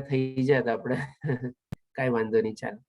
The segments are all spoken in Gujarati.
થઈ જાય તો આપણે કાંઈ વાંધો નહીં, ચાલો.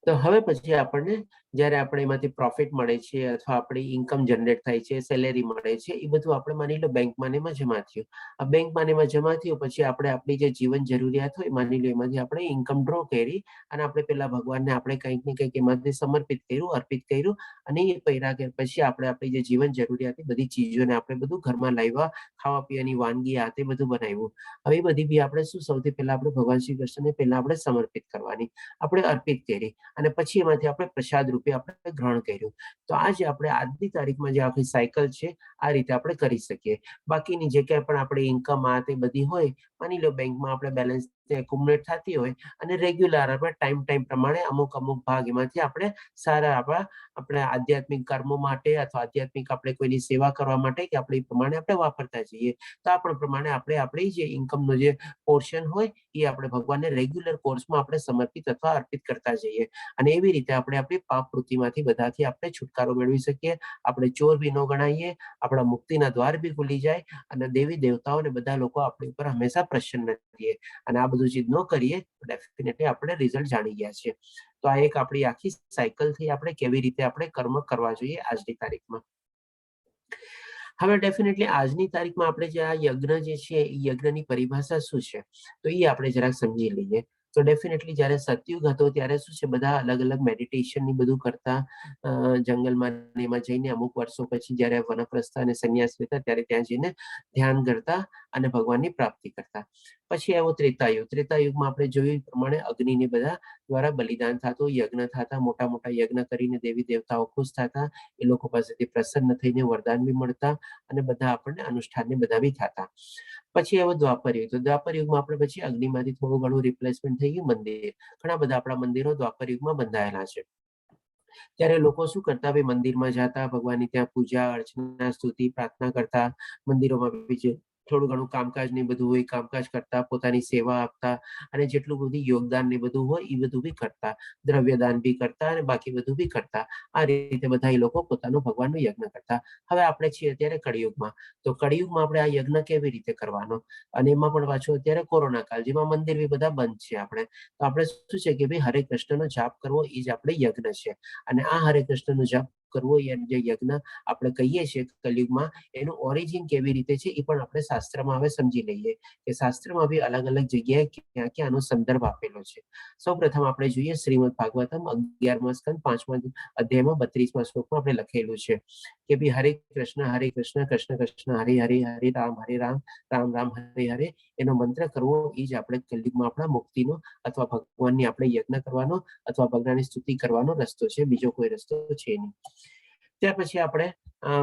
તો હવે પછી આપણને જ્યારે આપણે એમાંથી પ્રોફિટ મળે છે અથવા આપણી ઇન્કમ જનરેટ થાય છે, સેલેરી મળે છે, એ બધું આપણે માની લો બેંકમાં ને એમાં જમા થયું. આ બેંકમાં ને એમાં જમા થયું પછી આપણે આપણી જે જીવન જરૂરિયાત હોય માની લો એમાંથી આપણે ઇન્કમ ડ્રો કરી અને આપણે પેલા ભગવાનને આપણે કંઈક ને કંઈક એમાંથી સમર્પિત કર્યું, અર્પિત કર્યું અને એ પૈસા કે પછી આપણે આપણી જે જીવન જરૂરિયાતની બધી ચીજોને આપણે બધું ઘરમાં લાવ્યા, ખાવા પીવાની વાનગી આ તે બધું બનાવ્યું. હવે એ બધી બી આપણે શું સૌથી પહેલા આપણે ભગવાન શ્રી કૃષ્ણને પહેલા આપણે સમર્પિત કરવાની, આપણે અર્પિત કરી અને પછી એમાંથી આપણે પ્રસાદ રૂપે આપણે ગ્રહણ કર્યું. તો આ જે આપણે આજની તારીખમાં જે આખી સાયકલ છે આ રીતે આપણે કરી શકીએ. બાકીની જે કંઈ પણ આપણી ઇન્કમ આ તે બધી હોય, માની લો બેંકમાં આપણે બેલેન્સ એક્યુમ્યુલેટ થતી હોય અને રેગ્યુલર આપણે ટાઈમ પ્રમાણે અમુક ભાગ એમાંથી આપણે સારા આપણે આધ્યાત્મિક કર્મો માટે અથવા આધ્યાત્મિક આપણે કોઈની સેવા કરવા માટે કે આપણે એ પ્રમાણે આપણે વાપરતા જઈએ. તો આ પ્રમાણે આપણે આપણી જે ઇન્કમનો જે પોર્શન હોય એ આપણે ભગવાનને રેગ્યુલર કોર્સમાં આપણે સમર્પિત અથવા અર્પિત કરતા જઈએ અને એવી રીતે આપણે આપણી પાપ વૃત્તિમાંથી બધાથી આપણે છુટકારો મેળવી શકીએ. આપણે ચોર બી ન ગણાઈએ, આપણા મુક્તિના દ્વાર બી ખુલી જાય અને દેવી દેવતાઓ અને બધા લોકો આપણી ઉપર હંમેશા પ્રસન્ન રહીએ. અને આ બધું ચીજ ન કરીએ તો ડેફિનેટલી આપણે રિઝલ્ટ જાણી ગયા છે. તો આ એક આપણી આખી સાયકલથી આપણે કેવી રીતે આપણે કર્મ કરવા જોઈએ આજની તારીખમાં. હવે ડેફિનેટલી આજની તારીખમાં આપણે જે આ યજ્ઞ જે છે એ યજ્ઞની પરિભાષા શું છે તો એ આપણે જરાક સમજી લઈએ. તો ડેફિનેટલી જ્યારે સતયુગ હતો ત્યારે શું છે બધા અલગ અલગ મેડિટેશન ની બધું કરતા, જંગલમાં એમાં જઈને અમુક વર્ષો પછી જ્યારે વનપ્રસ્થ અને સંન્યાસ લેતા ત્યારે ત્યાં જઈને ધ્યાન કરતા અને ભગવાનની પ્રાપ્તિ કરતા. પછી આવ્યો ત્રેતાયુગ. ત્રેતાયુગમાં આપણે જોયું પ્રમાણે અગ્નિને બધા દ્વારા બલિદાન થતું, યજ્ઞ થતા, મોટા મોટા યજ્ઞ કરીને દેવી દેવતાઓ ખુશ થતા, એ લોકો પાસેથી પ્રસન્ન થઈને વરદાન બી મળતા અને બધા આપણને અનુષ્ઠાનને બધા બી થતા. પછી હવે દ્વાપર યુગ. તો દ્વાપર યુગમાં આપણે પછી અગ્નિમાંથી થોડું ઘણું રિપ્લેસમેન્ટ થઈ ગયું મંદિર. ઘણા બધા આપણા મંદિરો દ્વાપર યુગમાં બંધાયેલા છે. ત્યારે લોકો શું કરતા, ભાઈ મંદિરમાં જતા, ભગવાનની ત્યાં પૂજા અર્ચના સ્તુતિ પ્રાર્થના કરતા, મંદિરોમાં બીજે થોડું ઘણું કામકાજ ને બધું હોય કામકાજ કરતા, પોતાની સેવા આપતા અને જેટલું બધું યોગદાન ને બધું હોય એ બધું બી કરતા, દ્રવ્યદાન બી કરતા અને બાકી બધું બી કરતા. આ રીતે બધા એ લોકો પોતાનું ભગવાનનું યજ્ઞ કરતા. હવે આપણે છીએ અત્યારે કળિયુગમાં. તો કળિયુગમાં આપણે આ યજ્ઞ કેવી રીતે કરવાનો અને એમાં પણ પાછું અત્યારે કોરોના કાળ જેમાં મંદિર બી બધા બંધ છે. આપણે તો આપણે શું છે કે ભાઈ હરે કૃષ્ણનો જાપ કરવો એ જ આપણે યજ્ઞ છે અને આ હરે કૃષ્ણનો જાપ કરવો એ જે યજ્ઞ આપણે કહીએ છીએ કલયુગમાં એનું ઓરિજિન કેવી રીતે છે એ પણ આપણે શાસ્ત્રમાં હવે સમજી લઈએ કે શાસ્ત્રમાં બી અલગ અલગ જગ્યાએ ક્યાં ક્યાં આનો સંદર્ભ આપેલો છે. સૌ પ્રથમ આપણે જોઈએ શ્રીમદ ભાગવતમ 11મા સ્કંદ 5મા અધ્યાયમાં 32મા શ્લોકમાં આપણે લખેલું છે કે ભાઈ હરે કૃષ્ણ કૃષ્ણ કૃષ્ણ હરે હરે હરે રામ રામ રામ હરે હરે એનો મંત્ર કરવો એ જ આપણે કલયુગમાં આપણા મુક્તિનો અથવા ભગવાનની આપણે યજ્ઞ કરવાનો અથવા ભગવાનની સ્તુતિ કરવાનો રસ્તો છે. બીજો કોઈ રસ્તો છે નહીં. ત્યાર પછી આપણે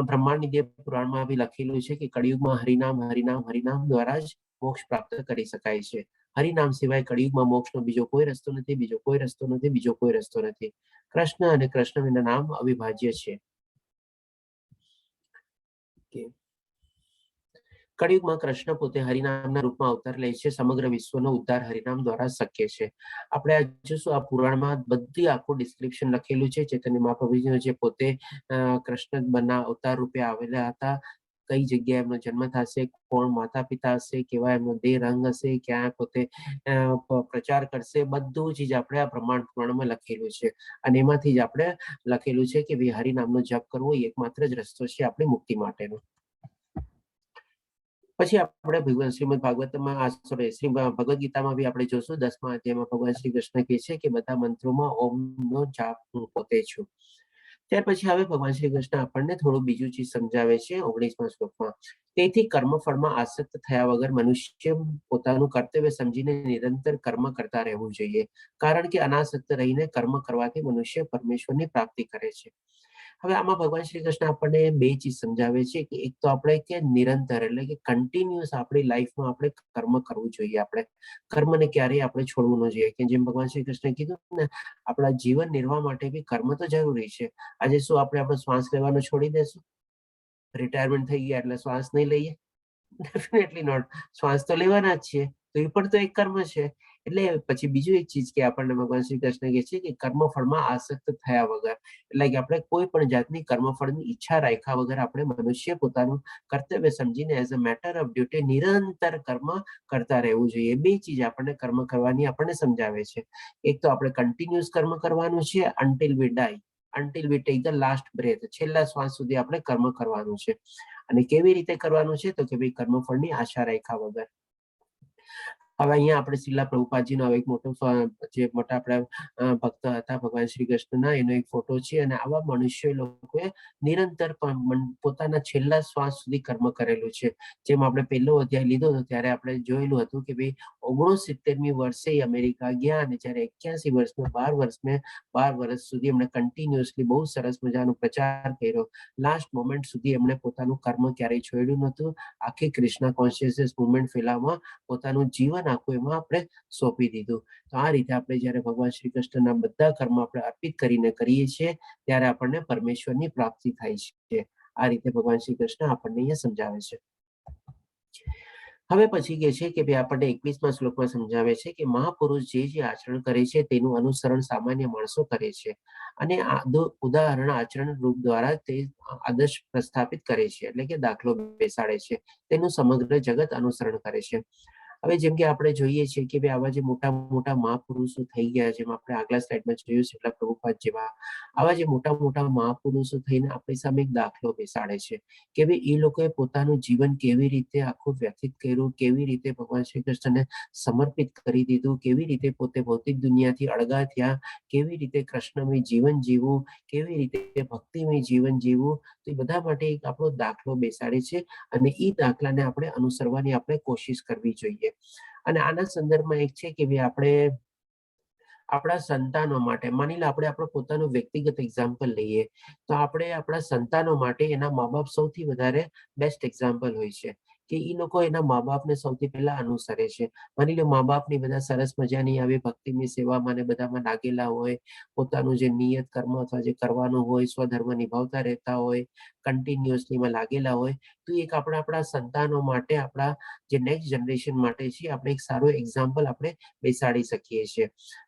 બ્રહ્માંડ નિદેવ પુરાણમાં બી લખેલું છે કે કળિયુગમાં હરિનામ હરિનામ હરિનામ દ્વારા જ મોક્ષ પ્રાપ્ત કરી શકાય છે. હરિનામ સિવાય કળિયુગમાં મોક્ષનો બીજો કોઈ રસ્તો નથી, બીજો કોઈ રસ્તો નથી, બીજો કોઈ રસ્તો નથી. કૃષ્ણ અને કૃષ્ણ વિના નામ અવિભાજ્ય છે. કળિયુગમાં કૃષ્ણ પોતે હરિનામના રૂપમાં અવતાર લે છે. સમગ્ર વિશ્વનો ઉદ્ધાર હરિનામ દ્વારા શક્ય છે. આપણે જોશું આ પુરાણમાં બધી આખું ડિસ્ક્રિપ્શન લખેલું છે. ચૈતન્ય મહાપ્રભુજીનો જે પોતે કૃષ્ણ બનના અવતાર રૂપે આવેલા હતા, કઈ જગ્યાએ એમનો જન્મ થશે, કોણ માતા પિતા હશે, કેવા એમનો દેહ રંગ હશે, ક્યાં પોતે પ્રચાર કરશે, બધું ચીજ આપણે આ બ્રહ્માંડ પુરાણમાં લખેલું છે અને એમાંથી જ આપણે લખેલું છે કે ભાઈ હરિનામનો જપ કરવો એ એકમાત્ર જ રસ્તો છે આપણી મુક્તિ માટેનો. પછી આપણે ભગવાન શ્રીમદ ભાગવતમાં ભગવદ ગીતામાં બી આપણે જોશું 10મા અધ્યાયમાં ભગવાન શ્રી કૃષ્ણ કહે છે કે બધા મંત્રોમાં ઓમનો જાપ હું પોતે છું. ત્યાર પછી હવે ભગવાન શ્રી કૃષ્ણ આપણને થોડું બીજું ચીજ સમજાવે છે 19મા શ્લોકમાં. તેથી કર્મફળમાં આસક્ત થયા વગર મનુષ્ય પોતાનું કર્તવ્ય સમજીને નિરંતર કર્મ કરતા રહેવું જોઈએ. કારણ કે અનાસક્ત રહીને કર્મ કરવાથી મનુષ્ય પરમેશ્વરની પ્રાપ્તિ કરે છે. હવે આમાં ભગવાન શ્રી કૃષ્ણ આપણને બે ચીજ સમજાવે છે કે એક તો આપણે કે નિરંતર એટલે કે કન્ટિન્યુઅસ આપણી લાઈફમાં આપણે કર્મ કરવું જોઈએ. આપણે કર્મને ક્યારેય આપણે છોડવું ન જોઈએ કે જેમ ભગવાન શ્રી કૃષ્ણે કીધું ને આપણા જીવન નિર્વાહ માટે બી કર્મ તો જરૂરી છે. આજે શું આપણે આપણો શ્વાસ લેવાનો છોડી દેશું? રિટાયરમેન્ટ થઈ ગયા એટલે શ્વાસ નહીં લઈએ? Definitely not. શ્વાસ તો લેવાના જ છીએ તો એ પણ તો એક કર્મ છે. એટલે પછી બીજું એક ચીજ કે આપણને ભગવાન શ્રી કૃષ્ણ કહે છે કે કર્મફળમાં આસક્ત થયા વગર, એટલે કે આપણે કોઈ પણ જાતની કર્મફળની ઈચ્છા રાખ્યા વગર આપણે મનુષ્ય પોતાનું કર્તવ્ય સમજીને as a matter of duty નિરંતર કર્મ કરતા રહેવું જોઈએ. બે ચીજ આપણને કર્મ કરવાની આપણને સમજાવે છે. એક તો આપણે કન્ટિન્યુઅસ કર્મ કરવાનું છે until we die, until we take the last breath, છેલ્લા શ્વાસ સુધી આપણે કર્મ કરવાનું છે. અને કેવી રીતે કરવાનું છે તો કે ભાઈ કર્મફળની આશા રાખ્યા વગર. હવે અહીંયા આપણે શિલા પ્રભુપાદજીનો એક મોટો જે મોટા આપણા ભક્ત હતા ભગવાન શ્રી કૃષ્ણના, એનો એક ફોટો છે. અને આવા મનુષ્ય લોકોએ નિરંતર પોતાના છેલ્લા શ્વાસ સુધી કર્મ કરેલું છે. જેમ આપણે પહેલો અધ્યાય લીધો હતો ત્યારે આપણે જોયેલું હતું કે ભાઈ 69મી વર્ષે અમેરિકા ગયા અને જ્યારે 81 વર્ષમાં 12 વર્ષ સુધી એમણે કન્ટિન્યુઅસલી બહુ સરસ મજાનો પ્રચાર કર્યો. લાસ્ટ મોમેન્ટ સુધી એમણે પોતાનું કર્મ ક્યારેય છોડ્યું નહોતું. આખી કૃષ્ણ કોન્શિયસનેસ મુવમેન્ટ ફેલાવવા પોતાનું જીવન આખું એમાં આપણે સોંપી દીધું. તો આ રીતે આપણે જ્યારે ભગવાન શ્રી કૃષ્ણના બધા કર્મ આપણે અર્પિત કરીને કરીએ છીએ ત્યારે આપણને પરમેશ્વરની પ્રાપ્તિ થાય છે. આ રીતે ભગવાન શ્રી કૃષ્ણ આપણને અહીંયા સમજાવે છે. હવે પછી કહે છે કે ભાઈ આપણને 21મા શ્લોકમાં સમજાવે છે કે મહાપુરુષ જે આચરણ કરે છે તેનું અનુસરણ સામાન્ય માણસો કરે છે અને ઉદાહરણ આચરણ રૂપ દ્વારા તે આદર્શ પ્રસ્થાપિત કરે છે, એટલે કે દાખલો બેસાડે છે. તેનું સમગ્ર જગત અનુસરણ કરે છે. હવે જેમ કે આપણે જોઈએ છીએ કે ભાઈ આવા જે મોટા મોટા મહાપુરુષો થઈ ગયા, જેમ આપણે આગલા સ્લાઇડમાં જોયું શીલા પ્રભુપાદ જેવા, આવા જે મોટા મોટા મહાપુરુષો થઈને આપણી સામે એક દાખલો બેસાડે છે કે ભાઈ એ લોકોએ પોતાનું જીવન કેવી રીતે આખું વ્યતીત કર્યું, કેવી રીતે ભગવાન શ્રી કૃષ્ણને સમર્પિત કરી દીધું, કેવી રીતે પોતે ભૌતિક દુનિયાથી અળગા થયા, કેવી રીતે કૃષ્ણમય જીવન જીવવું, કેવી રીતે ભક્તિમય જીવન જીવવું. તો એ બધા માટે એક આપણો દાખલો બેસાડે છે અને એ દાખલાને આપણે અનુસરવાની આપણે કોશિશ કરવી જોઈએ. અને આના સંદર્ભમાં એક છે કે ભાઈ આપણે આપણા સંતાનો માટે, માની લો આપણે આપણો પોતાનું વ્યક્તિગત એક્ઝામ્પલ લઈએ તો આપણે આપણા સંતાનો માટે એના મા બાપ સૌથી વધારે બેસ્ટ એક્ઝામ્પલ હોય છે કે એ લોકો એના મા બાપને સૌથી પહેલા અનુસરે છે. માની લો મા બાપની બધા સરસ મજાની આવી ભક્તિની સેવામાં ને બધામાં લાગેલા હોય, પોતાનું જે નિયત કર્મ અથવા જે કરવાનું હોય સ્વધર્મ નિભાવતા રહેતા હોય, કન્ટિન્યુઅસલીમાં લાગેલા હોય, તો એક આપણા સંતાનો માટે, આપણા જે નેક્સ્ટ જનરેશન માટે છે, આપણે એક સારું એક્ઝામ્પલ આપણે બેસાડી શકીએ છીએ.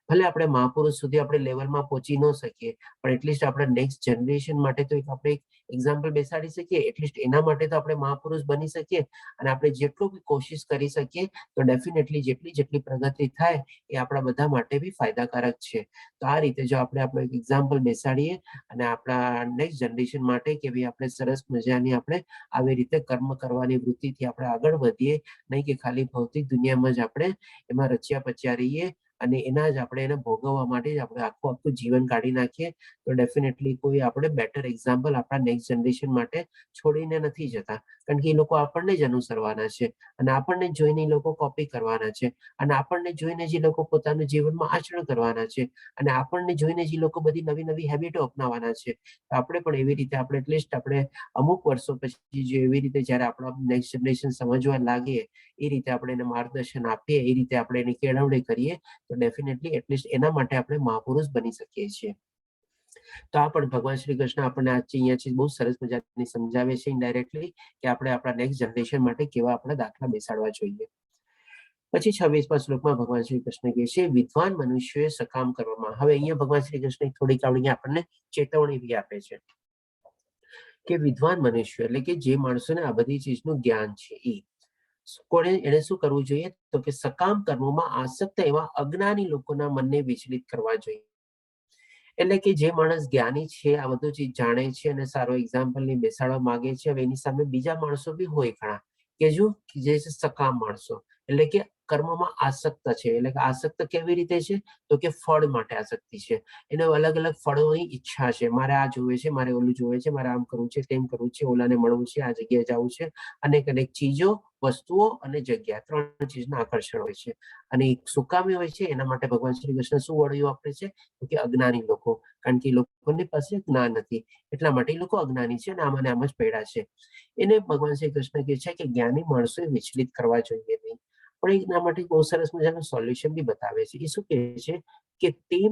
ભલે આપણે મહાપુરુષ સુધી આપણે લેવલમાં પહોંચી ન શકીએ પણ એટલીસ્ટ આપણે નેક્સ્ટ જનરેશન માટે તો આપણે એક એક્ઝામ્પલ બેસાડી શકીએ. એટલીસ્ટ એના માટે તો આપણે મહાપુરુષ બની શકીએ. અને આપણે જેટલું બી કોશિશ કરી શકીએ તો ડેફિનેટલી જેટલી પ્રગતિ થાય એ આપણા બધા માટે બી ફાયદાકારક છે. તો આ રીતે જો આપણે આપણો એક એક્ઝામ્પલ બેસાડીએ અને આપણા નેક્સ્ટ જનરેશન માટે કે ભાઈ આપણે સરસ મજાની આપણે આવી રીતે કર્મ કરવાની વૃત્તિથી આપણે આગળ વધીએ, નહીં કે ખાલી ભૌતિક દુનિયામાં જ આપણે એમાં રચ્યા પચ્યા રહીએ અને એના જ આપણે એને ભોગવવા માટે જ આપણે આખું જીવન કાઢી નાખીએ. તો ડેફિનેટલી કોઈ આપણે બેટર એક્ઝામ્પલ આપણા નેક્સ્ટ જનરેશન માટે છોડીને નથી જતા, કારણ કે એ લોકો આપણને જ અનુસરવાના છે અને આપણને જોઈને એ લોકો કોપી કરવાના છે અને આપણને જોઈને જ એ લોકો પોતાનું જીવનમાં આચરણ કરવાના છે અને આપણને જોઈને જ એ લોકો બધી નવી નવી હેબિટો અપનાવવાના છે. આપણે પણ એવી રીતે આપણે એટલીસ્ટ આપણે અમુક વર્ષો પછી જે એવી રીતે જયારે આપણો નેક્સ્ટ જનરેશન સમજવા લાગે એ રીતે આપણે એને માર્ગદર્શન આપીએ, એ રીતે આપણે એની કેળવણી કરીએ તો ડેફિનેટલી એટલીસ્ટ એના માટે આપણે મહાપુરુષ બની શકીએ છીએ. તો આ પણ ભગવાન શ્રી કૃષ્ણ આપણને અહીંયા બહુ સરસ મજાની સમજાવે છે ઇનડાયરેક્ટલી કે આપણે આપણા નેક્સ્ટ જનરેશન માટે કેવા આપણા દાખલા બેસાડવા જોઈએ. પછી 26મા શ્લોકમાં ભગવાન શ્રી કૃષ્ણ કહે છે વિદ્વાન મનુષ્યોએ સકામ કરવામાં. હવે અહીંયા ભગવાન શ્રી કૃષ્ણ થોડીક આપણને ચેતવણી બી આપે છે કે વિદ્વાન મનુષ્ય એટલે કે જે માણસોને આ બધી ચીજનું જ્ઞાન છે એને શું કરવું જોઈએ તો કે સકામ કર્મોમાં આસક્ત એવા અજ્ઞાની લોકોના મનને વિચલિત કરવા જોઈએ. એટલે કે જે માણસ જ્ઞાની છે, આ બધું ચીજ જાણે છે અને સારો એક્ઝામ્પલ ની બેસાડવા માંગે છે, હવે એની સામે બીજા માણસો બી હોય ઘણા કે જે છે સકામ માણસો, એટલે કે કર્મમાં આસક્ત છે. એટલે કે આસક્ત કેવી રીતે છે તો કે ફળ માટે આસક્તિ છે. એને અલગ અલગ ફળોની ઈચ્છા છે, મારે આ જોવે છે, મારે ઓલું જોવે છે, મારે આમ કરવું છે, તેમ કરવું છે, ઓલાને મળવું છે, આ જગ્યાએ જવું છે. અનેક અનેક ચીજો, વસ્તુઓ અને જગ્યા, ત્રણ ચીજના આકર્ષણ હોય છે. અને શું કામ હોય છે એના માટે ભગવાન શ્રી કૃષ્ણ શું વળ્યું આપે છે તો કે અજ્ઞાની લોકો, કારણ કે લોકોની પાસે જ્ઞાન નથી એટલા માટે એ લોકો અજ્ઞાની છે અને આમાં આમ જ પડ્યા છે. એને ભગવાન શ્રી કૃષ્ણ કહે છે કે જ્ઞાની માણસોએ વિચલિત કરવા જોઈએ નહીં. પણ એના માટે બહુ સરસ મજાનું સોલ્યુશન બી બતાવે છે. એ શું કહે છે કે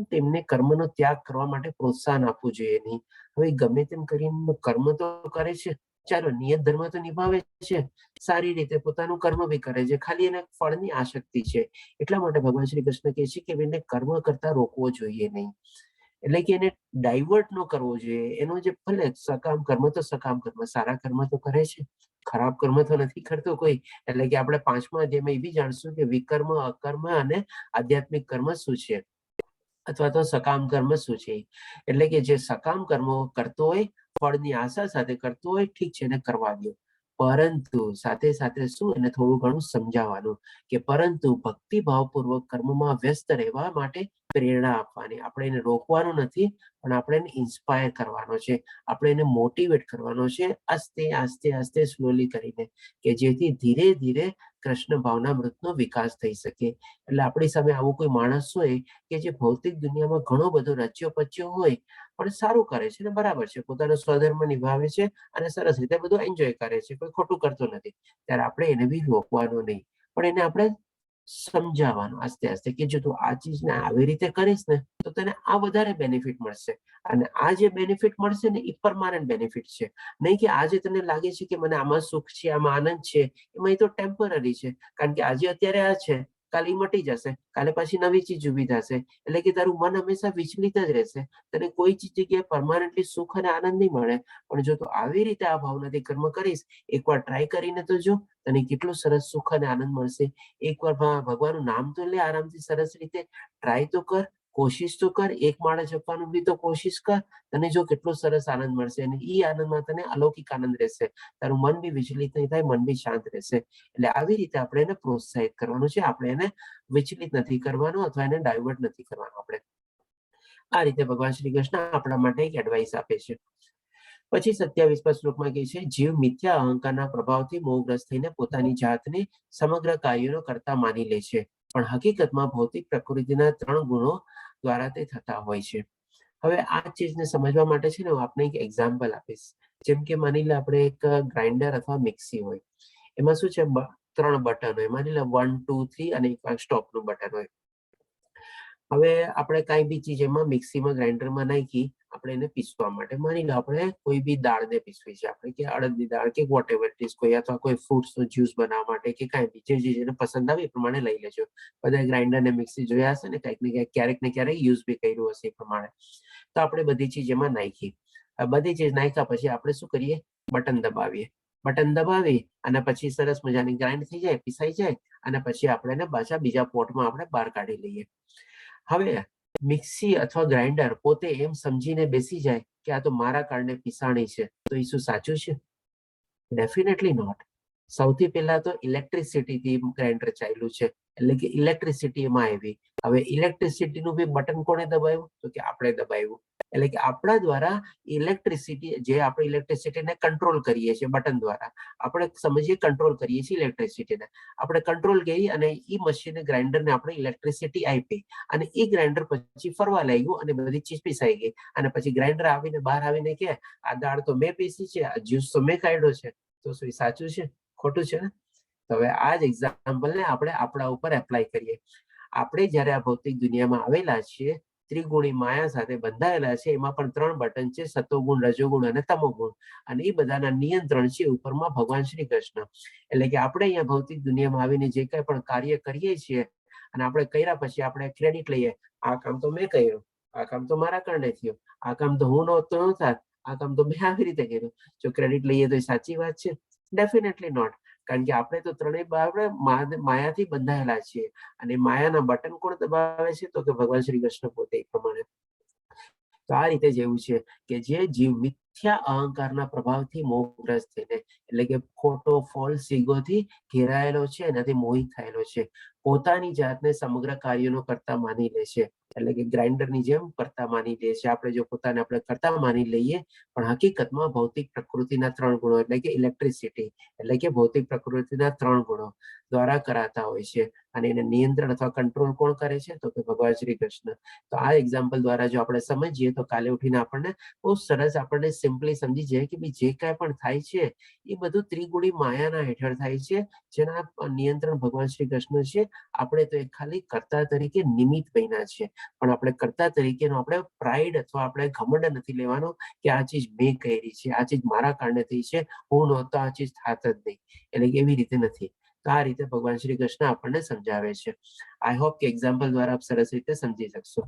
તેમને કર્મનો ત્યાગ કરવા માટે પ્રોત્સાહન આપવું જોઈએ નહીં. હવે ગમે તેમ કરીને કર્મ તો કરે છે, ચાલો નિયત ધર્મ તો નિભાવે છે, સારી રીતે પોતાનું કર્મ બી કરે છે, ખાલી એને ફળની આસક્તિ છે. એટલા માટે ભગવાન શ્રી કૃષ્ણ કહે છે કે એને કર્મ કરતા રોકવો જોઈએ નહીં. એટલે કે એને ડાયવર્ટ ન કરવો જોઈએ. એનો જે ભલે સકામ કર્મ તો સકામ કર્મ, સારા કર્મ તો કરે છે, ખરાબ કર્મ તો નથી કરતો કોઈ. એટલે કે આપણે 5મા અધ્યાયમાં એ બી જાણશું કે વિકર્મ, અકર્મ અને આધ્યાત્મિક કર્મ શું છે, અથવા તો સકામ કર્મ શું છે. એટલે કે જે સકામ કર્મો કરતો હોય, ફળની આશા સાથે કરતો હોય, ઠીક છે, એને કરવા દો. પરંતુ સાથે સાથે શું એને થોડું ઘણું સમજાવવાનું કે પરંતુ ભક્તિભાવપૂર્વક કર્મમાં વ્યસ્ત રહેવા માટે પ્રેરણા આપવાની. આપણે એને રોકવાનું નથી, પણ આપણે એને ઇન્સ્પાયર કરવાનો છે, આપણે એને મોટિવેટ કરવાનો છે, આસ્તે આસ્તે આસ્તે સ્લોલી કરીને, કે જેથી ધીરે ધીરે કૃષ્ણ ભાવનામૃતનો વિકાસ થઈ શકે. એટલે આપણી સામે આવું કોઈ માણસ હોય કે જે ભૌતિક દુનિયામાં ઘણો બધો રચ્યો પચ્યો હોય, પણ સારું કરે છે ને બરાબર છે, પોતાનો સ્વધર્મ નિભાવે છે અને સરસ રીતે બધું એન્જોય કરે છે, કોઈ ખોટું કરતો નથી, ત્યારે આપણે એને બી રોકવાનું નહીં, પણ એને આપણે સમજાવવાનું આસ્તે આસ્તે કે જો તું આ ચીજને આવી રીતે કરીશ ને તો તને આ વધારે બેનિફિટ મળશે. અને આ જે બેનિફિટ મળશે ને એ પરમાનન્ટ બેનિફિટ છે, નહીં કે આજે તને લાગે છે કે મને આમાં સુખ છે, આમાં આનંદ છે, એમાં એ તો ટેમ્પરરી છે. કારણ કે આજે અત્યારે આ છે, કાલે મટી જશે, કાલે પાછી નવી ચીજ ઊભી થશે. એટલે કે તારું મન હંમેશા વિચલિત જ રહેશે, તને કોઈ જગ્યાએ પરમાનન્ટલી સુખ અને આનંદ નહીં મળે. પણ જો તું આવી રીતે આ ભાવનાથી કર્મ કરીશ, એકવાર ટ્રાય કરીને તો જો, તને કેટલું સરસ સુખ અને આનંદ મળશે. એકવાર ભગવાનનું નામ તો લે આરામથી, સરસ રીતે ટ્રાય તો કર, કોશિશ તો કર, એક માળા જપવાનું બી તો કોશિશ કર, તને જો કેટલો સરસ આનંદ મળશે. અને એ આનંદમાં તને અલૌકિક આનંદ રહેશે, તારું મન બી વિચલિત નહીં થાય, મન બી શાંત રહેશે. એટલે આવી રીતે આપણે એને પ્રોત્સાહિત કરવાનું છે, આપણે એને વિચલિત નથી કરવાનું અથવા એને ડાયવર્ટ નથી કરવાનું. આપણે આ રીતે ભગવાન શ્રી કૃષ્ણ આપણા માટે એક એડવાઇસ આપે છે. પછી 27મા શ્લોકમાં કહે છે, જીવ મિથ્યા અહંકારના પ્રભાવથી મોહગ્રસ્ત થઈને પોતાની જાતને સમગ્ર કાર્યોનો કરતા માની લે છે, પણ હકીકતમાં ભૌતિક પ્રકૃતિના 3 ગુણો દ્વારા તે થતા હોય છે. હવે આ ચીજને સમજવા માટે છે ને હું આપને એક એક્ઝામ્પલ આપીશ. જેમ કે માની લે આપણે એક ગ્રાઇન્ડર અથવા મિક્સી હોય, એમાં શું છે 3 બટન હોય, માની લે 1 2 3 અને એક સ્ટોપનું બટન હોય. હવે આપણે કાંઈ બી ચીજ એમાં મિક્સીમાં ગ્રાઇન્ડરમાં નાખી, આપણે એને પીસવા માટે, માની લો આપણે કોઈ બી દાળને પીસવી છે, આપણે કે અડદની દાળ કે વોટ એવર ઇટ ઇઝ, કોઈ અથવા કોઈ ફ્રૂટ્સનો જ્યુસ બનાવવા માટે કે કાંઈ બી જે જેને પસંદ આવે એ પ્રમાણે લઈ લેજો. બધા ગ્રાઇન્ડર ને મિક્સી જોયા હશે ને, કંઈક ને કંઈક ક્યારેક ને ક્યારેક યુઝ બી કર્યું હશે એ પ્રમાણે. તો આપણે બધી ચીજ એમાં નાખી, બધી ચીજ નાખ્યા પછી આપણે શું કરીએ, બટન દબાવીએ. બટન દબાવી અને પછી સરસ મજાની ગ્રાઇન્ડ થઈ જાય, પીસાઈ જાય, અને પછી આપણે એને પાછા બીજા પોટમાં આપણે બહાર કાઢી લઈએ. હવે મિક્સી અથવા ગ્રાઇન્ડર પોતે એમ સમજીને બેસી જાય કે આ તો મારા કારણે પીસાણી છે, તો એ શું સાચું છે? Definitely not. સૌથી પહેલા તો ઇલેક્ટ્રિસિટીથી ગ્રાઇન્ડર ચાલ્યું છે, એટલે કે ઇલેક્ટ્રિસિટી એમાં આવી. હવે ઇલેક્ટ્રિસિટીનું બી બટન કોણે દબાવ્યું? તો કે આપણે દબાવ્યું. એટલે કે આપણા દ્વારા ઇલેક્ટ્રિસિટી, જે આપણે ઇલેક્ટ્રિસિટીને કંટ્રોલ કરીએ છીએ બટન દ્વારા, આપણે સમજીએ કંટ્રોલ કરીએ છીએ ઇલેક્ટ્રિસિટીને, આપણે કંટ્રોલ કરી અને એ મશીન ગ્રાઇન્ડરને આપણે ઇલેક્ટ્રિસિટી આપી, અને એ ગ્રાઇન્ડર પછી ફરવા લાગ્યું અને બધી ચીજ પીસાઈ ગઈ. અને પછી ગ્રાઇન્ડર આવીને બહાર આવીને કે આ દાળ તો મેં પીસી છે, આ જ્યુસ તો મેં કાઢ્યો છે, તો શું સાચું છે? ખોટું છે ને? તો હવે આ જ એક્ઝામ્પલને આપણે આપણા ઉપર એપ્લાય કરીએ. આપણે જ્યારે આ ભૌતિક દુનિયામાં આવેલા છીએ, ત્રિગુણી માયા સાથે બંધાયેલા છે, એમાં પણ 3 બટન છે, સતોગુણ, રજોગુણ અને તમોગુણ, અને એ બધાના નિયંત્રણ છે ઉપરમાં ભગવાન શ્રી કૃષ્ણ. એટલે કે આપણે અહીંયા ભૌતિક દુનિયામાં આવીને જે કંઈ પણ કાર્ય કરીએ છીએ, અને આપણે કર્યા પછી આપણે ક્રેડિટ લઈએ, આ કામ તો મેં કર્યું, આ કામ તો મારા કારણે થયું, આ કામ તો હું નહોતો ન થાત, આ કામ તો મેં આવી રીતે કર્યું. જો ક્રેડિટ લઈએ તો એ સાચી વાત છે? Definitely not. કારણ કે આપણે તો ત્રણેય આપણે માયાથી બંધાયેલા છીએ, અને માયાના બટન કોણ દબાવે છે? તો કે ભગવાન શ્રી કૃષ્ણ પોતે. એ પ્રમાણે તો આ રીતે જેવું છે કે જે જીવ મિથ્યા અહંકારના પ્રભાવથી મોહગ્રસ્ત થઈને, એટલે કે ખોટો ફોલ્સ ઈગોથી ઘેરાયેલો છે, એનાથી મોહિત થયેલો છે, પોતાની જાતને સમગ્ર કાર્યોનો કરતા માની લે છે. એટલે કે ગ્રાઇન્ડરની જેમ કરતા માની લે છે. આપણે જો પોતાને આપણે કરતા માની લઈએ, પણ હકીકતમાં ભૌતિક પ્રકૃતિના 3 ગુણો, એટલે કે ઇલેક્ટ્રિસિટી, એટલે કે ભૌતિક પ્રકૃતિના 3 ગુણો દ્વારા કરાતા હોય છે. અને એને નિયંત્રણ અથવા કંટ્રોલ કોણ કરે છે? તો કે ભગવાન શ્રી કૃષ્ણ. તો આ એક્ઝામ્પલ દ્વારા જો આપણે સમજીએ તો કાલે ઉઠીને આપણને બહુ સરસ આપણને સિમ્પલી સમજી જાય કે ભાઈ જે કાંઈ પણ થાય છે એ બધું ત્રિગુણી માયાના હેઠળ થાય છે, જેના નિયંત્રણ ભગવાન શ્રી કૃષ્ણ છે, આપણે તો એક ખાલી કર્તા તરીકે નિમિત્ત બન્યા છે, પણ આપણે કર્તા તરીકેનો આપણે પ્રાઇડ અથવા આપણે ઘમંડ નથી લેવાનો કે આ ચીજ મેં કરી છે, આ ચીજ મારા કારણે થઈ છે, હું નહોતો આ ચીજ થાત જ નહીં. એટલે કે એવી રીતે નથી. તો આ રીતે ભગવાન શ્રી કૃષ્ણ આપણને સમજાવે છે. આઈ હોપ કે એક્ઝામ્પલ દ્વારા આપ સરસ રીતે સમજી શકશો.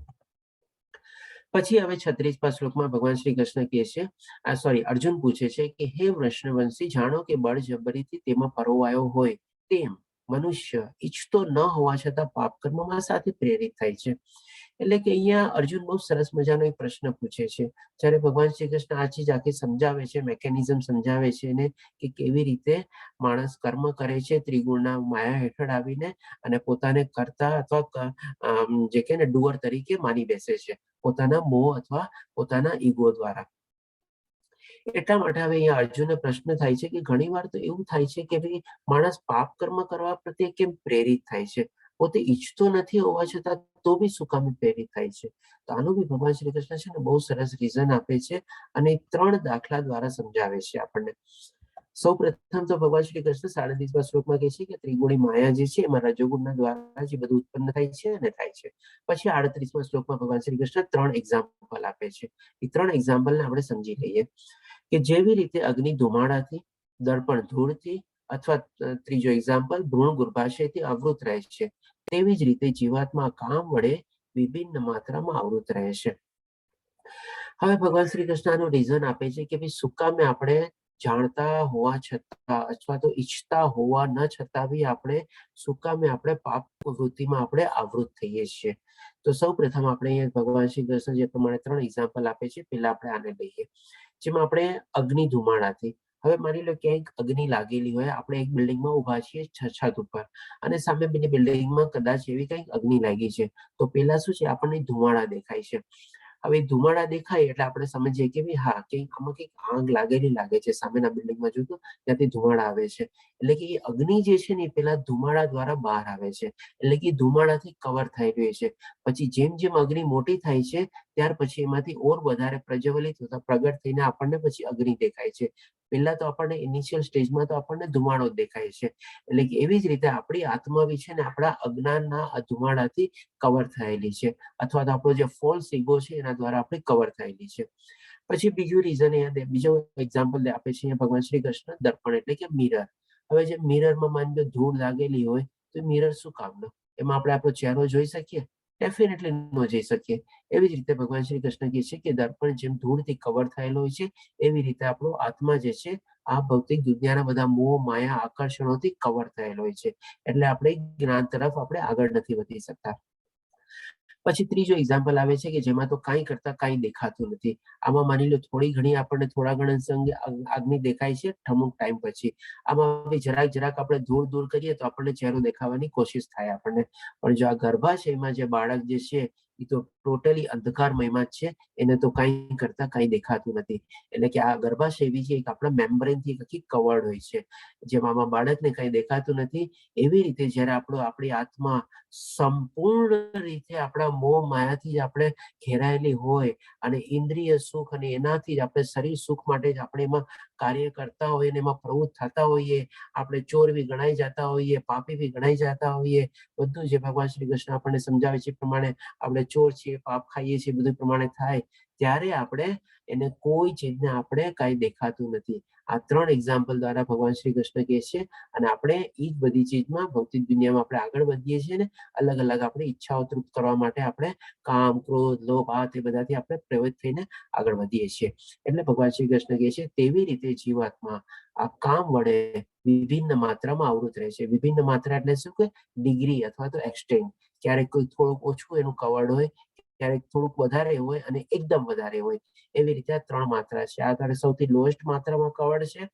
પછી હવે 36મા શ્લોકમાં ભગવાન શ્રી કૃષ્ણ કહે છે, અર્જુન પૂછે છે કે હે વૃષ્ણવંશી, જાણો કે બળજબરીથી તેમાં પરોવાયો હોય તેમ મનુષ્ય ઈચ્છતો ન હોવા છતાં પાપ કર્મમાં સાથે પ્રેરિત થાય છે. એટલે કે અહીંયા અર્જુન બહુ સરસ મજાનો એક પ્રશ્ન પૂછે છે. જ્યારે ભગવાન શ્રી કૃષ્ણ આ ચીજ આખી સમજાવે છે, મેકેનિઝમ સમજાવે છે એને કે કેવી રીતે માણસ કર્મ કરે છે ત્રિગુણના માયા હેઠળ આવીને, અને પોતાને કરતા અથવા જે કે ને ડુઅર તરીકે માની બેસે છે પોતાના મોહ અથવા પોતાના ઈગો દ્વારા. એટલા માટે હવે અહીંયા અર્જુનને પ્રશ્ન થાય છે કે ઘણીવાર તો એવું થાય છે કે ભાઈ માણસ પાપ કર્મ કરવા પ્રત્યે કેમ પ્રેરિત થાય છે, પોતે ઈચ્છતો નથી હોવા છતાં તો બી શું કામ પ્રેરિત થાય છે. તો આનું બી ભગવાન શ્રી કૃષ્ણ છે ને બહુ સરસ રીઝન આપે છે, અને 3 દાખલા દ્વારા સમજાવે છે આપણને. સૌ પ્રથમ તો ભગવાન શ્રી કૃષ્ણ 37મા શ્લોકમાં કહે છે કે ત્રિગુણી માયા જે છે એમાં રજોગુણના દ્વારા જે બધું ઉત્પન્ન થાય છે અને થાય છે. પછી 38મા શ્લોકમાં ભગવાન શ્રી કૃષ્ણ 3 એક્ઝામ્પલ આપે છે. એ 3 એક્ઝામ્પલને આપણે સમજી લઈએ કે જેવી રીતે અગ્નિ ધુમાડાથી, દર્પણ ધૂળથી, અથવા ત્રીજો એક્ઝામ્પલ ભ્રૂણ ગર્ભાશયથી આવૃત રહે છે, તેવી જ રીતે જીવાત્મા કામ વડે વિભિન્ન માત્રામાં આવૃત રહે છે. હવે ભગવાન શ્રી કૃષ્ણ આનું રીઝન આપે છે કે ભાઈ શું કામે આપણે જાણતા હોવા છતાં અથવા તો ઈચ્છતા હોવા ન છતાં બી આપણે શું કામે આપણે પાપ વૃત્તિમાં આપણે આવૃત થઈએ છીએ. તો સૌ પ્રથમ આપણે અહીંયા ભગવાન શ્રી કૃષ્ણ જે પ્રમાણે 3 એક્ઝામ્પલ આપે છે, પહેલા આપણે આને લઈએ. જેમાં આપણે અગ્નિ ધુમાડાથી, હવે માની લો ક્યાંક અગ્નિ લાગેલી હોય, આપણે એક બિલ્ડિંગમાં ઉભા છીએ છત ઉપર, અને સામે બીજી બિલ્ડિંગમાં કદાચ એવી કંઈક અગ્નિ લાગી છે. તો પેલા શું છે, આપણને ધુમાડા દેખાય છે. હવે ધુમાડા દેખાય એટલે આપણે સમજીએ કે ભાઈ હા કંઈક આમાં કંઈક આગ લાગેલી લાગે છે, સામેના બિલ્ડિંગમાં જોયું ત્યાંથી ધુમાડા આવે છે. એટલે કે એ અગ્નિ જે છે ને એ પેલા ધુમાડા દ્વારા બહાર આવે છે, એટલે કે ધુમાડાથી કવર થઈ રહી છે. પછી જેમ જેમ અગ્નિ મોટી થાય છે ત્યાર પછી એમાંથી ઓર વધારે પ્રજ્વલિત થતા પ્રગટ થઈને આપણને પછી અગ્નિ દેખાય છે. પહેલા તો આપણને ઇનિશિયલ સ્ટેજમાં તો આપણને ધુમાડો જ દેખાય છે. એટલે કે એવી જ રીતે આપણી આત્મા બી છે ને આપણા અજ્ઞાનના આ ધુમાડાથી કવર થયેલી છે, અથવા તો આપણો જે ફોલ્સ ઈગો છે એના દ્વારા આપણે કવર થયેલી છે. પછી બીજું રીઝન બીજો એક્ઝામ્પલ આપે છે ભગવાન શ્રી કૃષ્ણ, દર્પણ એટલે કે મિરર. હવે જે મિરરમાં માની લો ધૂળ લાગેલી હોય તો મિરર શું કામનો, એમાં આપણે આપણો ચહેરો જોઈ શકીએ? ડેફિનેટલી ન જોઈ શકીએ. એવી જ રીતે ભગવાન શ્રી કૃષ્ણ કહે છે કે દર્પણ જેમ ધૂળથી કવર થયેલો હોય છે, એવી રીતે આપણો આત્મા જે છે આ ભૌતિક દુનિયાના બધા મોહ માયા આકર્ષણોથી કવર થયેલો હોય છે. એટલે આપણે જ્ઞાન તરફ આપણે આગળ નથી વધી શકતા. પછી ત્રીજો એક્ઝામ્પલ આવે છે કે જેમાં તો કાંઈ કરતા કાંઈ દેખાતું નથી. આમાં માની લો થોડી ઘણી આપણને થોડા ઘણા સંગે આગની દેખાય છે અમુક ટાઈમ પછી. આમાં બી જરાક આપણે દૂર દૂર કરીએ તો આપણને ચહેરો દેખાવાની કોશિશ થાય આપણને. પણ જો આ ગર્ભાશયમાં જે બાળક જે છે એ તો ટોટલી અંધકારમયમાં જ છે, એને તો કાંઈ કરતા કાંઈ દેખાતું નથી. એટલે કે આ ગર્ભાશય બી છે એક આપણા મેમ્બ્રેનથી કવર્ડ હોય છે, જેમાં આમાં બાળકને કાંઈ દેખાતું નથી. એવી રીતે જ્યારે આપણી આત્મા સંપૂર્ણ રીતે આપણા મોહ માયાથી જ આપણે ઘેરાયેલી હોય, અને ઇન્દ્રિય સુખ અને એનાથી જ આપણે શરીર સુખ માટે જ આપણે એમાં કાર્ય કરતા હોઈએ અને એમાં પ્રવૃત્ત થતા હોઈએ, આપણે ચોર બી ગણાઈ જતા હોઈએ, પાપી બી ગણાઈ જતા હોઈએ, બધું જે ભગવાન શ્રી કૃષ્ણ આપણને સમજાવે છે પ્રમાણે આપણે ચોર છીએ, પાપ ખાઈએ છીએ, બધું પ્રમાણે થાય, ત્યારે આપણે એને કોઈ ચીજને આપણે કાંઈ દેખાતું નથી. આ 3 એક્ઝામ્પલ દ્વારા ભગવાન શ્રી કૃષ્ણ કહે છે, અને આપણે એ જ બધી ચીજમાં ભૌતિક દુનિયામાં આપણે આગળ વધીએ છીએ ને અલગ અલગ આપણી ઈચ્છાઓ તૃપ્ત કરવા માટે આપણે કામ, ક્રોધ, લોભ એ બધાથી આપણે પ્રવૃત્ત થઈને આગળ વધીએ છીએ. એટલે ભગવાન શ્રી કૃષ્ણ કહે છે તેવી રીતે જીવાત્મા આ કામ વડે વિભિન્ન માત્રામાં આવૃત રહે છે. વિભિન્ન માત્રા એટલે શું કે ડિગ્રી અથવા તો એક્સટેન્ટ. ક્યારેક કોઈ થોડુંક ઓછું એનું કવર્ડ હોય, ક્યારેક થોડુંક વધારે હોય અને એકદમ વધારે હોય. એવી રીતે આ 3 માત્રા છે. આ સૌથી લોએસ્ટ માત્રામાં કવર્ડ છે,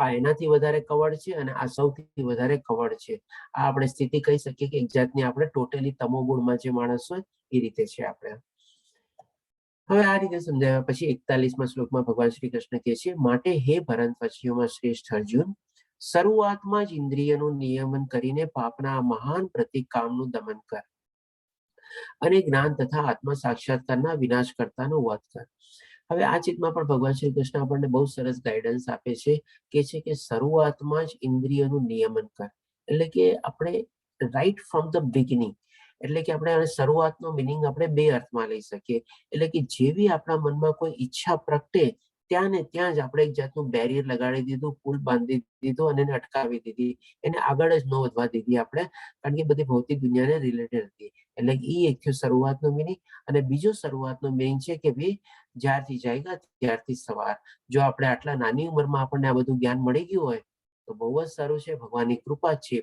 આ એનાથી વધારે કવર્ડ છે, અને આ સૌથી વધારે કવર્ડ છે. આ આપણે સ્થિતિ કહી શકીએ કે એક જાતની આપણે ટોટલી તમોગુણમાં જે માણસ હોય એ રીતે છે આપણે. હવે આ રીતે સમજાવ્યા પછી 41મા શ્લોકમાં ભગવાન શ્રી કૃષ્ણ કહે છે, માટે હે ભરતવંશીઓમાં શ્રેષ્ઠ અર્જુન, શરૂઆતમાં જ ઇન્દ્રિયનું નિયમન કરીને પાપના મહાન પ્રતિક કામનું દમન કર, અને જ્ઞાન તથા આત્મા સાક્ષાત્કારના વિનાશ કરતાનો વધ કર. હવે આ ચિત્તમાં પણ ભગવાન શ્રી કૃષ્ણ આપણને બહુ સરસ ગાઈડન્સ આપે છે કે શરૂઆતમાં જ ઇન્દ્રિયનું નિયમન કર. એટલે કે આપણે રાઈટ ફ્રોમ ધ બિગિનિંગ. એટલે કે આપણે શરૂઆતનો મિનિંગ આપણે બે અર્થમાં લઈ શકીએ. એટલે કે જેવી આપણા મનમાં કોઈ ઈચ્છા પ્રગટે ત્યાં ને ત્યાં જ આપણે એક જાતનું બેરિયર લગાડી દીધું, પુલ બાંધી દીધો અને એને અટકાવી દીધી, એને આગળ જ ન વધવા દીધી આપણે, કારણ કે બધી ભૌતિક દુનિયાને રિલેટેડ હતી. એટલે એ એક થયું શરૂઆતનો મિનિંગ. અને બીજો શરૂઆતનો મિનિંગ છે કે ભાઈ જ્યારથી જાગ્યા ત્યારથી સવાર. જો આપણે આટલા નાની ઉંમરમાં આપણને આ બધું જ્ઞાન મળી ગયું હોય તો બહુ જ સારું છે, ભગવાનની કૃપા જ છે.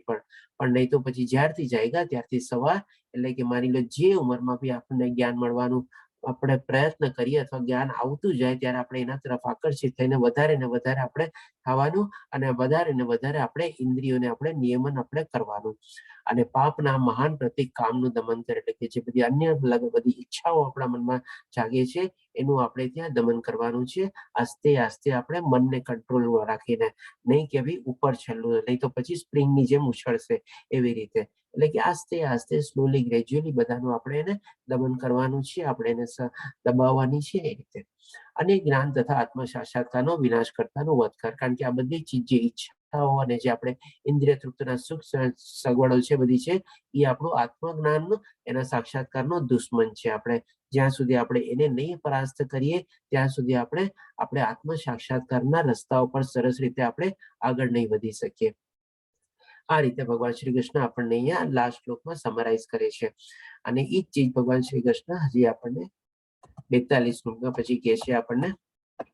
પણ નહીં તો પછી જ્યારથી જાગ્યા ત્યારથી સવાર. એટલે કે માની લો જે ઉંમરમાં બી આપણને જ્ઞાન મળવાનું આપણે પ્રયત્ન કરીએ અથવા જ્ઞાન આવતું જાય ત્યારે આપણે એના તરફ આકર્ષિત થઈને વધારે ને વધારે આપણે ખાવાનું અને વધારે ને વધારે આપણે ઇન્દ્રિયોને આપણે નિયમન આપણે કરવાનું. અને પાપના મહાન પ્રતિક કામનું દમન કરે. એટલે કે જે બધી અન્ય બધી ઈચ્છાઓ આપણા મનમાં જાગે છે એનું આપણે ત્યાં દમન કરવાનું છે. આસ્તે આસ્તે આપણે મનને કંટ્રોલમાં રાખીને, નહીં કે ભાઈ ઉપર છેલ્લું, નહીં તો પછી સ્પ્રિંગની જેમ ઉછળશે એવી રીતે. એટલે કે આસ્તે આસ્તે સ્લોલી ગ્રેજ્યુઅલી બધાનું આપણે એને દમન કરવાનું છે, આપણે એને દબાવવાની છે એ રીતે. અને જ્ઞાન તથા આત્મ સાક્ષાત્કારનો વિનાશ કરતાનો વધ કર. કારણ કે આ બધી ચીજ જે ઈચ્છાઓ અને જે આપણે ઇન્દ્રિય તૃપ્તિના સુખ સગવડો છે બધી છે એ આપણું આત્મજ્ઞાન એના સાક્ષાત્કારનો દુશ્મન છે. આપણે જ્યાં સુધી આપણે એને નહીં પરાસ્ત કરીએ ત્યાં સુધી આપણે આત્મ સાક્ષાત્કારના રસ્તા ઉપર સરસ રીતે આપણે આગળ નહીં વધી શકીએ. આ રીતે ભગવાન શ્રી કૃષ્ણ આપણને અહીંયા લાસ્ટ શ્લોકમાં સમરાઈઝ કરે છે. અને એ જ ચીજ ભગવાન શ્રી કૃષ્ણ હજી આપણને 42 શ્લોકમાં પછી કહે છે આપણને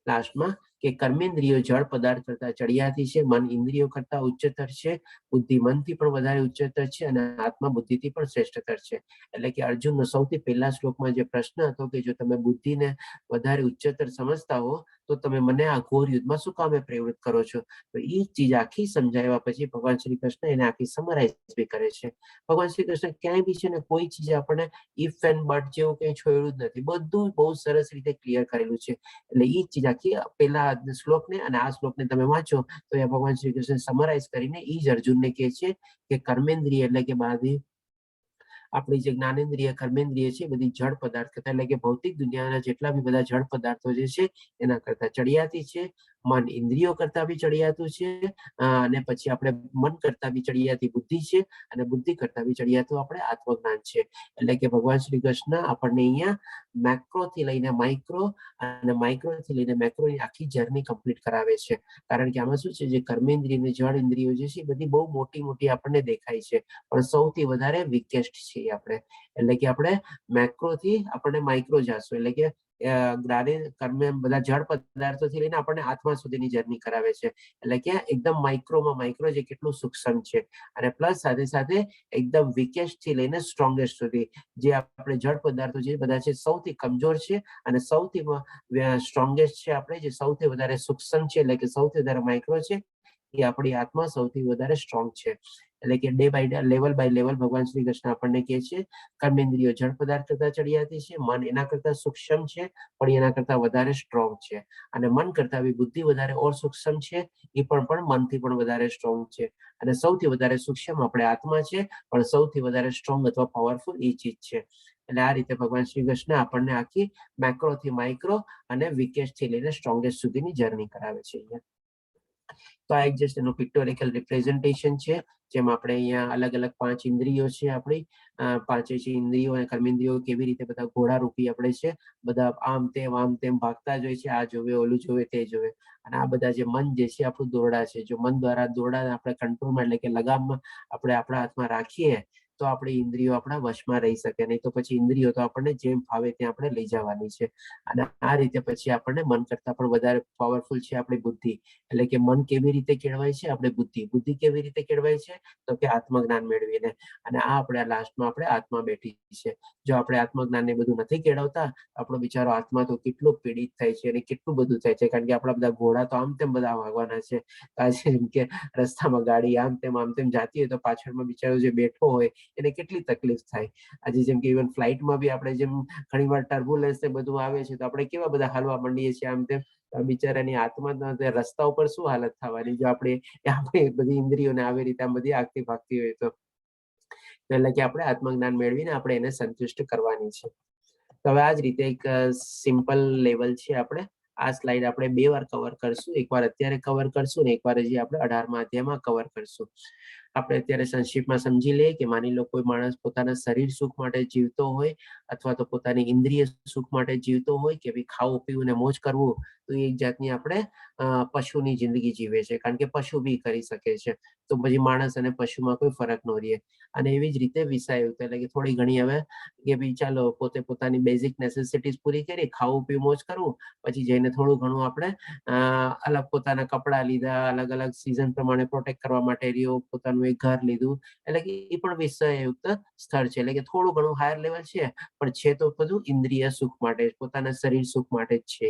લાસ્ટમાં કે કર્મેન્દ્રિયો જળ પદાર્થ કરતા ચડિયાતી છે, મન ઇન્દ્રિયો કરતા ઉચ્ચતર છે, બુદ્ધિ મનથી પણ વધારે ઉચ્ચતર છે અને આત્મા બુદ્ધિથી પણ શ્રેષ્ઠતર છે. એટલે કે અર્જુનનો સૌથી પહેલા શ્લોકમાં જે પ્રશ્ન હતો કે જો તમે બુદ્ધિને વધારે ઉચ્ચતર સમજતા હો તો તમે મને આ ઘોર યુદ્ધમાં શું કામે પ્રવૃત્ત કરો છો? તો એ ચીજ આખી સમજાવ્યા પછી ભગવાન શ્રી કૃષ્ણ એને આખી સમરાઈઝ બી કરે છે. ભગવાન શ્રી કૃષ્ણ ક્યાંય બી છે ને કોઈ ચીજ આપણને ઇફ એન્ડ બટ જેવું કંઈ છોડ્યું જ નથી, બધું બહુ સરસ રીતે ક્લિયર કરેલું છે. એટલે એ ચીજ આખી પેલા શ્લોકને અને આ શ્લોકને તમે વાંચો તો એ ભગવાન શ્રી કૃષ્ણ સમરાઈઝ કરીને એ જ અર્જુનને કહે છે કે કર્મેન્દ્રિય એટલે કે બાધી આપણી જે જ્ઞાનેન્દ્રિય કર્મેન્દ્રિય છે બધી જળ પદાર્થ કરતા, એટલે કે ભૌતિક દુનિયાના જેટલા બી બધા જળ પદાર્થો જે છે એના કરતા ચડિયાતી છે. મન ઇન્દ્રિયો કરતા બી ચડિયાતું છે અને પછી આપણે મન કરતા બી ચડિયાતી બુદ્ધિ છે અને બુદ્ધિ કરતા બી ચડિયાતું આપણે આત્મજ્ઞાન છે. એટલે કે ભગવાન શ્રી કૃષ્ણ આપણને અહીંયા મેક્રો થી લઈને માઇક્રો અને માઇક્રો થી લઈને મેક્રો ની આખી જર્ની કમ્પ્લીટ કરાવે છે. કારણ કે આમાં શું છે, જે કર્મેન્દ્રિય ને જળ ઇન્દ્રિયો જે છે બધી બહુ મોટી મોટી આપણને દેખાય છે પણ સૌથી વધારે વીકેસ્ટ છીએ આપણે. એટલે કે આપણે મેક્રો થી આપણને માઇક્રો જાશું. એટલે કે બધા જળ પદાર્થોથી લઈને આપણને આત્મા સુધીની જર્ની કરાવે છે. એટલે કે એકદમ માઇક્રોમાં માઇક્રો જે કેટલું સૂક્ષ્મ છે અને પ્લસ સાથે સાથે એકદમ વીકેસ્ટ થી લઈને સ્ટ્રોંગેસ્ટ સુધી જે આપણે જળ પદાર્થો જે બધા છે સૌથી કમજોર છે અને સૌથી સ્ટ્રોંગેસ્ટ છે આપણે જે સૌથી વધારે સૂક્ષ્મ છે એટલે કે સૌથી વધારે માઇક્રો છે એ આપણી આત્મા સૌથી વધારે સ્ટ્રોંગ છે. એટલે કે day by level by level ભગવાન શ્રી કૃષ્ણ આપણને કહે છે કર્મેન્દ્રિયો જળ પદાર્થ કરતા ચડિયાતી છે, મન એના કરતા સૂક્ષ્મ છે પણ એના કરતા વધારે સ્ટ્રોંગ છે અને મન કરતા બી બુદ્ધિ વધારે ઓર સૂક્ષ્મ છે, એ પણ મનથી પણ વધારે સ્ટ્રોંગ છે અને સૌથી વધારે સૂક્ષ્મ આપણે આત્મા છે પણ સૌથી વધારે સ્ટ્રોંગ અથવા પાવરફુલ એ ચીજ છે. એટલે આ રીતે ભગવાન શ્રી કૃષ્ણ આપણને આખી મેક્રો થી માઇક્રો અને વીકેસ્ટ થી લઈને સ્ટ્રોંગેસ્ટ સુધીની જર્ની કરાવે છે. તો આ એક જસ્ટ એનું પિક્ટોરિકલ રિપ્રેઝન્ટેશન છે જેમ આપણે અહીંયા અલગ અલગ 5 ઇન્દ્રિયો છે આપણી, પાંચે છે ઇન્દ્રિયો અને કર્મેન્દ્રિયો કેવી રીતે બધા ઘોડા રૂપી આપણે છે, બધા આમ તેમ ભાગતા જ હોય છે, આ જોવે ઓલું જોવે તે જોવે. અને આ બધા જે મન જે છે આપણું દોરડા છે, જો મન દ્વારા દોરડા આપણે કંટ્રોલમાં એટલે કે લગામમાં આપણે આપણા હાથમાં રાખીએ તો આપણી ઇન્દ્રિયો આપણા વશમાં રહી શકે, નહીં તો પછી ઇન્દ્રિયો તો આપણને જેમ ફાવે ત્યાં આપણે લઈ જવાની છે. અને આ રીતે પછી આપણને મન કરતા પણ વધારે પાવરફુલ છે આપણી બુદ્ધિ. એટલે કે મન કેવી રીતે કેળવાય છે, આપણે બુદ્ધિ કેવી રીતે કેળવાય છે તો કે આત્મજ્ઞાન મેળવીને. અને આ આપણે લાસ્ટમાં આપણે આત્મા બેઠી છે. જો આપણે આત્મજ્ઞાનને બધું નથી કેળવતા આપણો બિચારો આત્મા તો કેટલો પીડિત થાય છે અને કેટલું બધું થાય છે, કારણ કે આપણા બધા ઘોડા તો આમ તેમ બધા વાગવાના છે. જેમ કે રસ્તામાં ગાડી આમ તેમ જાતી હોય તો પાછળમાં બિચારો જે બેઠો હોય એને કેટલી તકલીફ થાય. આજે જેમ કે ઇવન ફ્લાઇટમાં બી આપણે જેમ ઘણી વાર ટર્બ્યુલન્સ ને બધું આવે છે તો આપણે કેવા બધા હાલવા માંડીએ છીએ આમ તેમ, બિચારાની આત્મા રસ્તા ઉપર શું હાલત થવાની જો આપણે બધી ઇન્દ્રિયોને આવી રીતે આમ બધી આગતી ભાગતી હોય તો. એટલે કે આપણે આત્મજ્ઞાન મેળવીને આપણે એને સંતુષ્ટ કરવાની છે. તો હવે આ જ રીતે એક સિમ્પલ લેવલ છે. આપણે આ સ્લાઇડ આપણે 2 વાર કવર કરશું, એકવાર અત્યારે કવર કરશું ને એકવાર હજી આપણે 18મા અધ્યાયમાં કવર કરશું. આપણે અત્યારે સંક્ષિપ્તમાં સમજી લઈએ કે માની લો કોઈ માણસ પોતાના શરીર સુખ માટે જીવતો હોય અથવા તો પોતાની ઇન્દ્રિય સુખ માટે જીવતો હોય કે ભાઈ ખાવું પીવું ને મોજ કરવું, તો એ એક જાતની આપણે પશુની જિંદગી જીવે છે, કારણ કે પશુ બી કરી શકે છે. તો પછી માણસ અને પશુમાં કોઈ ફરક ન રહે. અને એવી જ રીતે વિષાયુક્ત એટલે કે થોડી ઘણી હવે કે ભાઈ ચાલો પોતે પોતાની બેઝિક નેસેસિટીઝ પૂરી કરી, ખાવું પીવું મોજ કરવું, પછી જઈને થોડું ઘણું આપણે અલગ પોતાના કપડા લીધા, અલગ અલગ સિઝન પ્રમાણે પ્રોટેક્ટ કરવા માટે રહ્યો, પોતાનું એક ઘર લીધું, એટલે કે એ પણ વિષયયુક્ત સ્થળ છે. એટલે કે થોડું ઘણું હાયર લેવલ છે, પણ છે તો બધું ઇન્દ્રિય સુખ માટે, પોતાના શરીર સુખ માટે જ છે.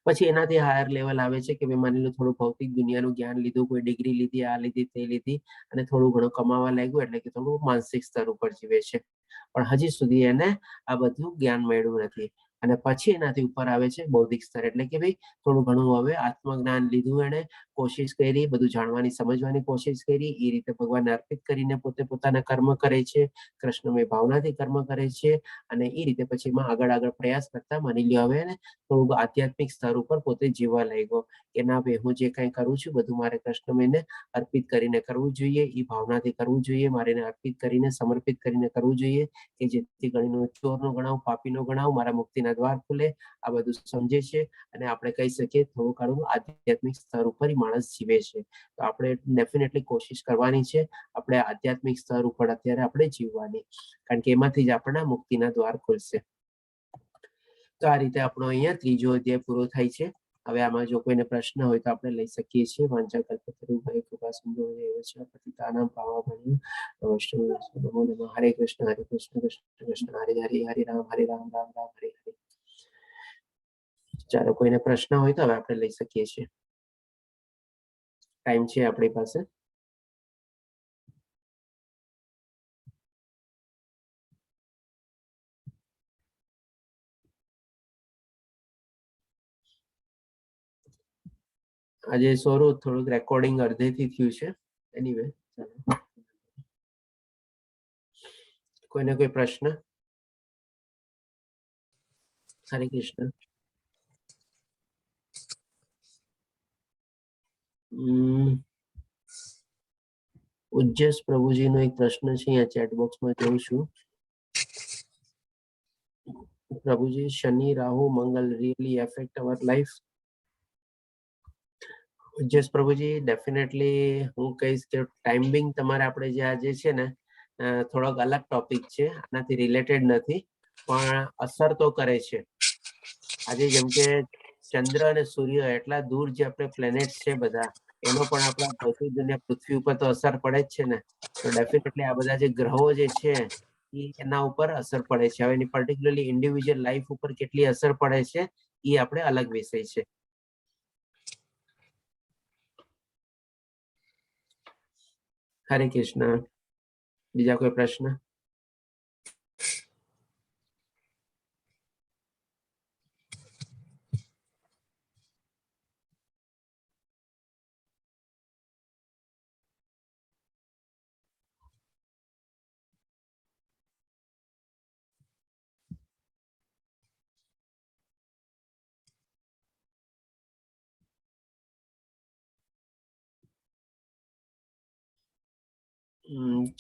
પછી એનાથી હાયર લેવલ આવે છે કે ભાઈ માની લો થોડું ભૌતિક દુનિયાનું જ્ઞાન લીધું, કોઈ ડિગ્રી લીધી, આ લીધી તે લીધી, અને થોડું ઘણું કમાવા લાગ્યું, એટલે કે થોડું માનસિક સ્તર ઉપર જીવે છે, પણ હજી સુધી એને આ બધું જ્ઞાન મળ્યું નથી. અને પછી એનાથી ઉપર આવે છે બૌદ્ધિક સ્તર, એટલે કે ભાઈ થોડું ઘણું હવે આત્મજ્ઞાન લીધું, એને કોશિશ કરી, બધું જાણવાની સમજવાની કોશિશ કરી, એ રીતે ભગવાનને અર્પિત કરીને પોતે પોતાના કર્મ કરે છે, કૃષ્ણમય ભાવનાથી કર્મ કરે છે, અને એ રીતે પછી એમાં આગળ પ્રયાસ કરતા માની લ્યો હવે એને થોડુંક આધ્યાત્મિક સ્તર ઉપર પોતે જીવવા લાગ્યો કે ના ભાઈ હું જે કંઈ કરું છું બધું મારે કૃષ્ણમયને અર્પિત કરીને કરવું જોઈએ, એ ભાવનાથી કરવું જોઈએ, મારે એને અર્પિત કરીને સમર્પિત કરીને કરવું જોઈએ, કે જેથી કરીને ચોરનો ગણાવ, પાપીનો ગણાવ, મારા મુક્તિના દ્વાર ખુલે. આ બધું સમજે છે, અને આપણે કહી શકીએ થોડું ઘણું આધ્યાત્મિક સ્તર ઉપર માણસ જીવે છે. તો આપણે ડેફિનેટલી કોશિશ કરવાની છે આપણે આધ્યાત્મિક સ્તર ઉપર અત્યારે આપણે જીવવાની, કારણ કે એમાંથી જ આપણા મુક્તિના દ્વાર ખુલશે. તો આ રીતે આપણો અહીંયા ત્રીજો અધ્યાય પૂરો થાય છે. હવે આમાં જો કોઈને પ્રશ્ન હોય તો આપણે લઈ શકીએ છીએ. વાંચા કલ્પતરુભાઈ કૃપા સિંધુ એવ છે પતિતાનાં પાવનીં વૈષ્ણવ નમો નમઃ. હરે કૃષ્ણ કૃષ્ણ કૃષ્ણ હરે હરે, હરે રામ રામ રામ હરે હરે. ચાલો કોઈને પ્રશ્ન હોય તો હવે આપણે લઈ શકીએ છીએ, ટાઈમ છે આપણી પાસે. આજે સોરું થોડુંક રેકોર્ડિંગ અડધેથી થયું છે. એનીવે કોઈને કોઈ પ્રશ્ન? હરે કૃષ્ણ. ઉજ્જસ પ્રભુજીનો એક પ્રશ્ન છે, અહીંયા ચેટ બોક્સમાં જોઉં છું. પ્રભુજી, શનિ રાહુ મંગલ really affect our life? ઉજ્જસ પ્રભુજી, ડેફિનેટલી હું કહીશ કે ટાઈમિંગ તમારે આપણે જે આજે છે ને થોડોક અલગ ટોપિક છે, આનાથી રિલેટેડ નથી, પણ અસર તો કરે છે. આજે જેમ કે ચંદ્ર અને સૂર્ય એટલા દૂર જે આપણે પ્લેનેટ્સ છે બધા, એનો પણ આપણા ભૌતિક દુનિયા પૃથ્વી ઉપર તો અસર પડે જ છે ને. તો ડેફિનેટલી આ બધા જે ગ્રહો જે છે એના ઉપર અસર પડે છે. હવે એની પર્ટિક્યુલરલી ઇન્ડિવિજ્યુઅલ લાઈફ ઉપર કેટલી અસર પડે છે એ આપણે અલગ વિષય છે. હરે કૃષ્ણ. બીજા કોઈ પ્રશ્ન?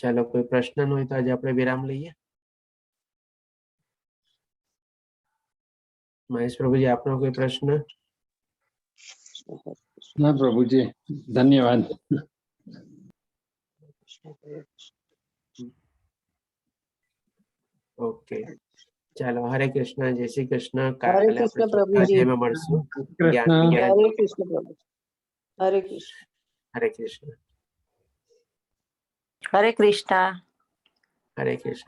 ચાલો કોઈ પ્રશ્ન ન હોય તો આજે આપણે વિરામ લઈએ. મહેશ પ્રભુજી, આપનો કોઈ પ્રશ્ન? ના પ્રભુજી, ધન્યવાદ. ઓકે, ચાલો હરે કૃષ્ણ, જય શ્રી કૃષ્ણ. હરે કાલે આપણે કૃષ્ણ ચોથા પ્રભુજી. અધ્યાયમાં મળશું. જ્ઞાન કૃષ્ણ. વિજ્ઞાન. હરે કૃષ્ણ પ્રભુ. હરે કૃષ્ણ. હરે કૃષ્ણ. હરે કૃષ્ણ. હરે કૃષ્ણ.